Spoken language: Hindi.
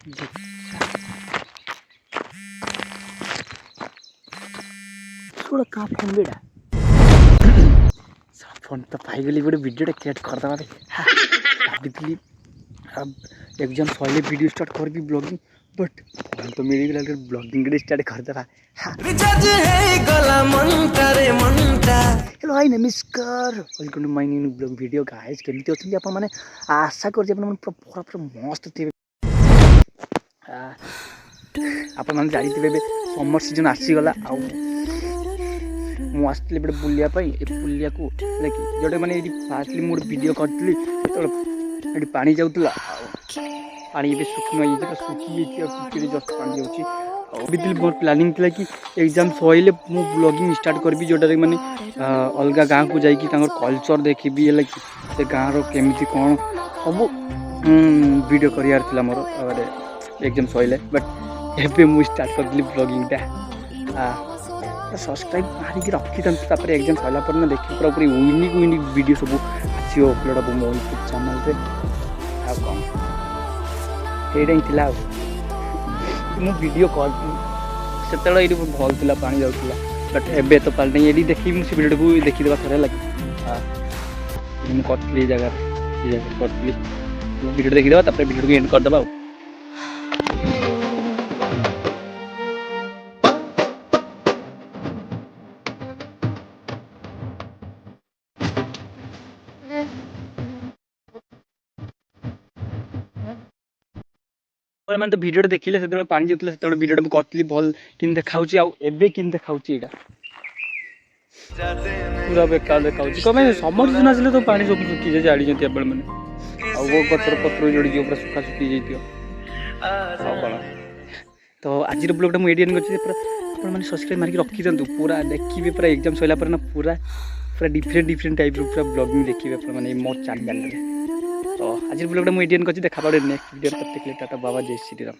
छोड़ का फोन बेड़ा फोन तो पाईगली गोटे वीडियो क्रिएट करदे भाभी अब एग्जाम सैले वीडियो स्टार्ट करबी ब्लॉगिंग बट फोन तो मिल गला ब्लॉगिंग स्टार्ट करदे। हेलो हाय नमस्कार welcome to my new blog video guys केमती अच्छे आप मैंने आशा कर पूरा पूरा मस्त थे आप जानते समर सीजन आसीगला मुझे बुलायापाई पुलिया को जोटे मैंने फास्टली मुझे वीडियो करी पानी जाऊला पानी सुखी सुखी जस्ट पानी जाऊँगी मोर प्लानिंग थी कि एग्जाम सैले मु ब्लॉगिंग स्टार्ट करी जोटार मैंने अलग गाँव को जाकि कल्चर देखी है कि से गाँव केमी कौन सब वीडियो करार मोर एग्जाम सैले बट एवं मुझे स्टार्ट करी ब्लॉगिंगटा सब्सक्राइब मारिक रखी था एग्जाम सरला पर ना देखिए पूरा पूरी यूनिक वीडियो सब आसो अपलोड हम मो यूट्यूब चैनल रे कौन ये मु वीडियो कर से भल था पानी जाऊला बट एबे तो पानी नहीं ये देखी मुझे वीडियो को देखीदेवा थे लगे करी जगह करी वीडियो देखीदेवा वीडियो को एंड करदे। मैंने तो वीडियो देखिले से पानी जाऊला से वीडियो में कटली भल कि देखा एवं कि देखा पूरा बेकार देखा कमें समर सीजन आसे तो पानी सब सुखी जाए जानी आप मैंने गचर पत्र जोड़ी पूरा सुखा सुखी जाइए कौन तो आज ब्लॉगटा मुझे एडियन कर मैंने सब्सक्राइब मारिक रखी था पूरा देखिए पूरा एग्जाम सरला ना पूरा पूरा डिफरेंट टाइप पूरा ब्लॉगिंग देखिए मैंने मोर चैनल तो आज ब्लॉगटा मुझे एडियन कर देखा पड़े नेक्स्ट वीडियो तब तक टाटा बाबा जय श्री राम।